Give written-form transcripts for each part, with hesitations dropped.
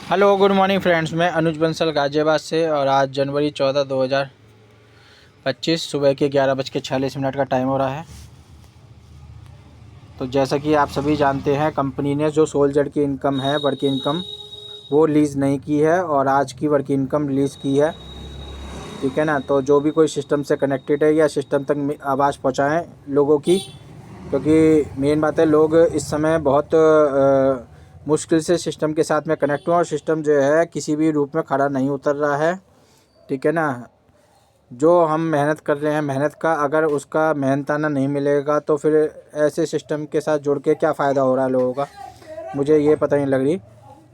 Hello good morning friends. मैं अनुज बंसल गाज़ियाबाद से और आज जनवरी 14 2025 सुबह के 11:46 का टाइम हो रहा है। तो जैसा कि आप सभी जानते हैं, कंपनी ने जो सोल्जर की इनकम है, वर्क इनकम, वो लीज़ नहीं की है और आज की वर्क इनकम रिलीज़ की है। ठीक है ना। तो जो भी कोई सिस्टम से कनेक्टेड है या सिस्टम तक आवाज़ पहुँचाएँ लोगों की, क्योंकि मेन बात है लोग इस समय बहुत मुश्किल से सिस्टम के साथ में कनेक्ट हुआ और सिस्टम जो है किसी भी रूप में खड़ा नहीं उतर रहा है। ठीक है ना। जो हम मेहनत कर रहे हैं, मेहनत का अगर उसका मेहनताना नहीं मिलेगा तो फिर ऐसे सिस्टम के साथ जुड़ के क्या फ़ायदा हो रहा है लोगों का, मुझे ये पता नहीं लग रही।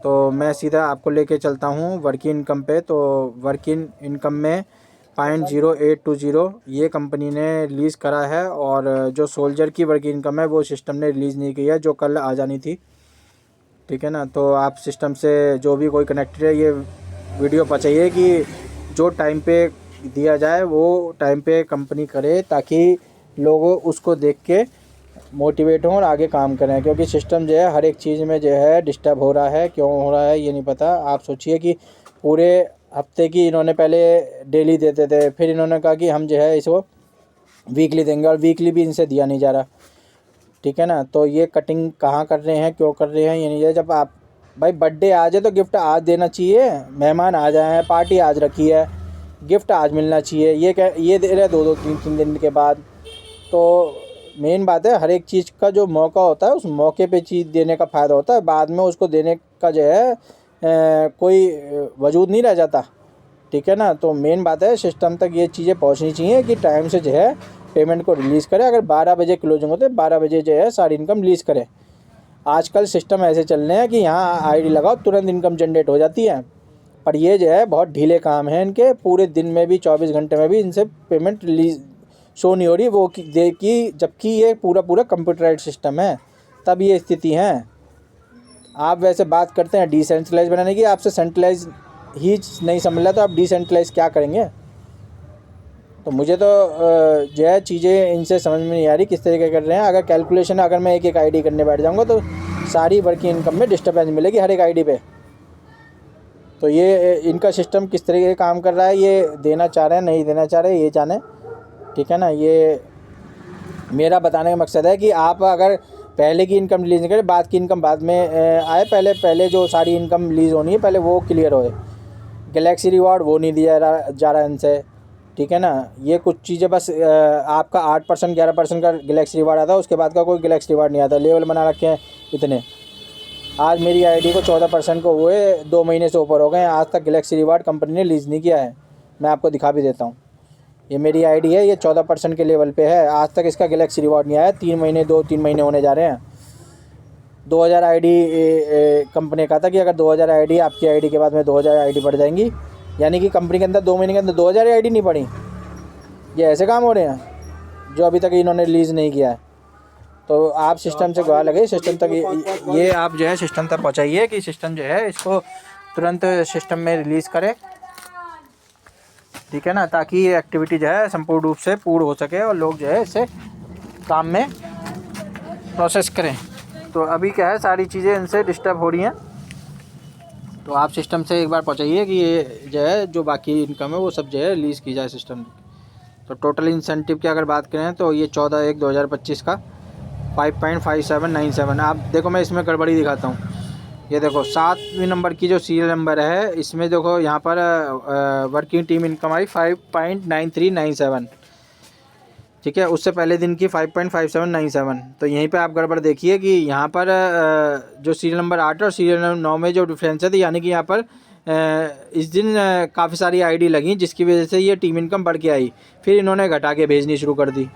तो मैं सीधा आपको लेके चलता हूँ वर्किंग इनकम पे। तो वर्किंग इनकम में 0.0820 ये कंपनी ने रिलीज़ करा है और जो सोल्जर की वर्किंग इनकम है वो सिस्टम ने रिलीज़ नहीं की है, जो कल आ जानी थी। ठीक है ना। तो आप सिस्टम से जो भी कोई कनेक्टेड है, ये वीडियो पहुँचाइए कि जो टाइम पे दिया जाए वो टाइम पे कंपनी करे, ताकि लोग उसको देख के मोटिवेट हों और आगे काम करें। क्योंकि सिस्टम जो है हर एक चीज़ में जो है डिस्टर्ब हो रहा है, क्यों हो रहा है ये नहीं पता। आप सोचिए कि पूरे हफ्ते की इन्होंने पहले डेली देते थे, फिर इन्होंने कहा कि हम जो है इसको वीकली देंगे और वीकली भी इनसे दिया नहीं जा रहा। ठीक है ना। तो ये कटिंग कहाँ कर रहे हैं, क्यों कर रहे हैं ये नहीं है। जब आप भाई बर्थडे आज है तो गिफ्ट आज देना चाहिए, मेहमान आ जाए हैं, पार्टी आज रखी है, गिफ्ट आज मिलना चाहिए। ये दे रहे 2-2 3-3 दिन के बाद। तो मेन बात है हर एक चीज़ का जो मौका होता है उस मौके पे चीज़ देने का फ़ायदा होता है, बाद में उसको देने का जो है कोई वजूद नहीं रह जाता। ठीक है ना। तो मेन बात है सिस्टम तक ये चीज़ें पहुंचनी चाहिए कि टाइम से जो है पेमेंट को रिलीज़ करें। अगर 12 बजे क्लोजिंग होते 12 बजे जो है सारी इनकम रिलीज़ करें। आजकल सिस्टम ऐसे चल रहे हैं कि यहाँ आईडी लगाओ तुरंत इनकम जनरेट हो जाती है, पर ये जो है बहुत ढीले काम है इनके। पूरे दिन में भी 24 घंटे में भी इनसे पेमेंट रिलीज शो नहीं हो रही वो कि जबकि ये पूरा कंप्यूटराइज सिस्टम है, तब ये स्थिति है। आप वैसे बात करते हैं डिसेंट्रलाइज बनाने की, आपसे सेंट्रलाइज ही नहीं समझ रहा तो आप डिसेंट्रलाइज क्या करेंगे। तो मुझे तो जो है चीज़ें इनसे समझ में नहीं आ रही किस तरीके कर रहे हैं। अगर कैलकुलेशन अगर मैं एक आईडी करने बैठ जाऊंगा तो सारी वर्किंग इनकम में डिस्टर्बेंस मिलेगी हर एक आईडी पे। तो ये इनका सिस्टम किस तरीके से काम कर रहा है, ये देना चाह रहे हैं नहीं देना चाह रहे ये जाने। ठीक है ना। ये मेरा बताने का मकसद है कि आप अगर पहले की इनकम रिलीज़ नहीं करें, बाद की इनकम बाद में आए, पहले जो सारी इनकम रिलीज़ होनी है पहले वो क्लियर होए। गैलेक्सी रिवॉर्ड वो नहीं दिया जा रहा इनसे। ठीक है ना। ये कुछ चीज़ें बस आपका 8% 11% का गैलेक्सी रिवार्ड आता है, उसके बाद का कोई गैलेक्सी रिवार्ड नहीं आता। लेवल बना रखे हैं इतने। आज मेरी आईडी को 14% को हुए 2 महीने से ऊपर हो गए, आज तक गैलेक्सी रिवार्ड कंपनी ने रिलीज़ नहीं किया है। मैं आपको दिखा भी देता हूँ, ये मेरी आईडी है, ये 14% के लेवल पे है, आज तक इसका गैलेक्सी रिवार्ड नहीं आया। 2-3 महीने होने जा रहे हैं। 2000 आईडी कंपनी कहा था कि अगर 2000 आईडी आपकी आईडी के बाद में 2000 आईडी बढ़ जाएंगी, यानी कि कंपनी के अंदर 2 महीने के अंदर 2000 आईडी नहीं बढ़ी। ये ऐसे काम हो रहे हैं जो अभी तक इन्होंने रिलीज़ नहीं किया है। तो आप सिस्टम से गुहार लगे, सिस्टम तक ये आप जो है सिस्टम तक पहुंचाइए कि सिस्टम जो है इसको तुरंत सिस्टम में रिलीज़ करे। ठीक है ना। ताकि ये एक्टिविटी जो है संपूर्ण रूप से पूर्ण हो सके और लोग जो है इसे काम में प्रोसेस करें। तो अभी क्या है सारी चीज़ें इनसे डिस्टर्ब हो रही हैं। तो आप सिस्टम से एक बार पहुंचाइए कि ये जो है जो बाकी इनकम है वो सब जो है रिलीज़ की जाए सिस्टम। तो टोटल इंसेंटिव की अगर बात करें तो ये 14/1/2025 का 5.5797। आप देखो मैं इसमें गड़बड़ी दिखाता हूँ। ये देखो 7वें नंबर की जो सीरियल नंबर है इसमें देखो यहाँ पर वर्किंग टीम इनकम आई 5.9397। ठीक है। उससे पहले दिन की 5.5797। तो यहीं पे आप गड़बड़ देखिए कि यहाँ पर जो सीरियल नंबर 8 और सीरियल नंबर 9 में जो डिफरेंस है, तो यानी कि यहाँ पर इस दिन काफ़ी सारी आईडी लगी जिसकी वजह से ये टीम इनकम बढ़ के आई, फिर इन्होंने घटा के भेजनी शुरू कर दी।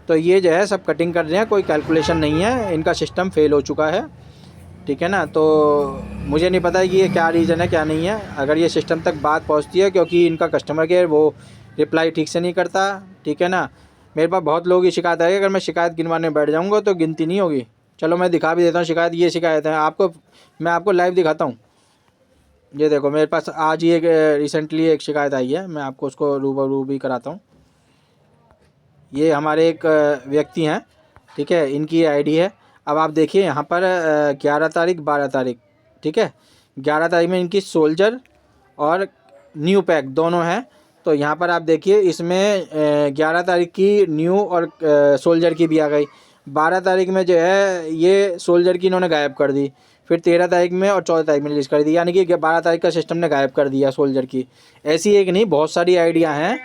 तो ये जो है सब कटिंग कर रहे हैं, कोई कैलकुलेशन नहीं है, इनका सिस्टम फेल हो चुका है। ठीक है ना। तो मुझे नहीं पता कि ये क्या रीज़न है क्या नहीं है। अगर ये सिस्टम तक बात पहुंचती है, क्योंकि इनका कस्टमर केयर वो रिप्लाई ठीक से नहीं करता। ठीक है ना। मेरे पास बहुत लोगों की शिकायत है, अगर मैं शिकायत गिनवाने बैठ जाऊंगा तो गिनती नहीं होगी। चलो मैं दिखा भी देता हूँ शिकायत। ये शिकायत है आपको, मैं आपको लाइव दिखाता हूँ। ये देखो मेरे पास आज ही एक रिसेंटली एक शिकायत आई है, मैं आपको उसको रूबरू भी कराता हूँ। ये हमारे एक व्यक्ति हैं, ठीक है, इनकी आईडी है। अब आप देखिए यहाँ पर 11 तारीख 12 तारीख, ठीक है, 11 तारीख में इनकी सोल्जर और न्यू पैक दोनों हैं। तो यहाँ पर आप देखिए इसमें 11 तारीख की न्यू और सोल्जर की भी आ गई। 12 तारीख में जो है ये सोल्जर की इन्होंने गायब कर दी। फिर 13 तारीख में और 14 तारीख में रिलीज़ कर दी, यानी कि 12 तारीख का सिस्टम ने गायब कर दिया सोल्जर की। ऐसी एक नहीं, बहुत सारी आइडिया हैं,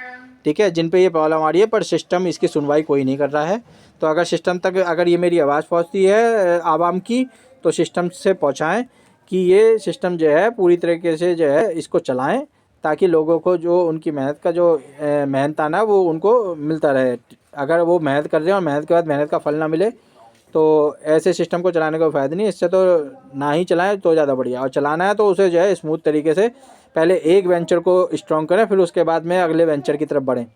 ठीक है, जिन पे ये प्रॉब्लम आ रही है, पर सिस्टम इसकी सुनवाई कोई नहीं कर रहा है। तो अगर सिस्टम तक अगर ये मेरी आवाज़ पहुंचती है आवाम की, तो सिस्टम से पहुंचाएं कि ये सिस्टम जो है पूरी तरीके से जो है इसको चलाएं, ताकि लोगों को जो उनकी मेहनत का जो मेहनत आना वो उनको मिलता रहे। अगर वो मेहनत कर रहे हैं और मेहनत के बाद मेहनत का फल ना मिले, तो ऐसे सिस्टम को चलाने का फ़ायदा नहीं। इससे तो ना ही चलाएं तो ज़्यादा बढ़िया। और चलाना है तो उसे जो है स्मूथ तरीके से पहले एक वेंचर को स्ट्रॉन्ग करें, फिर उसके बाद में अगले वेंचर की तरफ बढ़ें,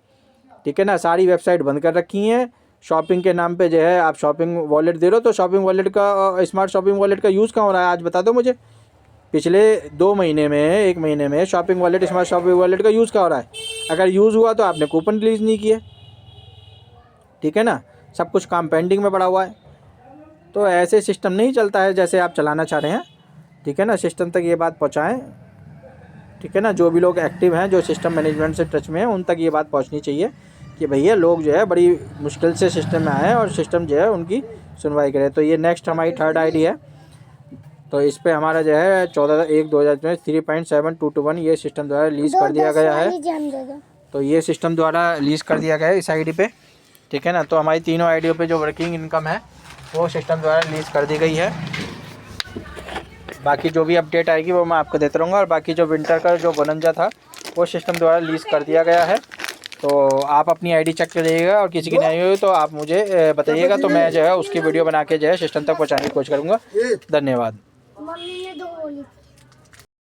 ठीक है ना। सारी वेबसाइट बंद कर रखी हैं शॉपिंग के नाम पे। जो है आप शॉपिंग वॉलेट दे रहे हो, तो शॉपिंग वॉलेट का स्मार्ट शॉपिंग वॉलेट का यूज़ कहाँ हो रहा है आज बता दो मुझे। पिछले 2 महीने में 1 महीने में shopping wallet, smart shopping wallet का यूज़ कहाँ हो रहा है। अगर यूज़ हुआ तो आपने कूपन रिलीज़ नहीं किया, ठीक है ना। सब कुछ काम पेंडिंग में पड़ा हुआ है। तो ऐसे सिस्टम नहीं चलता है जैसे आप चलाना चाह रहे हैं, ठीक है ना। सिस्टम तक ये बात पहुंचाएं, ठीक है ना। जो भी लोग एक्टिव हैं, जो सिस्टम मैनेजमेंट से टच में हैं, उन तक ये बात पहुंचनी चाहिए कि भैया लोग जो है बड़ी मुश्किल से सिस्टम में आए हैं और सिस्टम जो है उनकी सुनवाई करे। तो ये नेक्स्ट हमारी 3rd आईडी है। तो इस पर हमारा जो है 14/1/2023 3.7221 ये सिस्टम द्वारा रिलीज़ कर दिया गया है। तो ये सिस्टम द्वारा रिलीज़ कर दिया गया है इस आईडी पे, ठीक है ना। तो हमारी तीनों आईडियों पे जो वर्किंग इनकम है वो सिस्टम द्वारा रिलीज़ कर दी गई है। बाकी जो भी अपडेट आएगी वो मैं आपको देता रहूँगा। और बाकी जो विंटर का जो बनंजा था वो सिस्टम द्वारा रिलीज़ कर दिया गया है। तो आप अपनी आईडी चेक करिएगा, और किसी की नहीं हुई तो आप मुझे बताइएगा, तो मैं जो है उसकी वीडियो बना के जो है सिस्टम तक पहुँचाने की कोशिश करूँगा। धन्यवाद।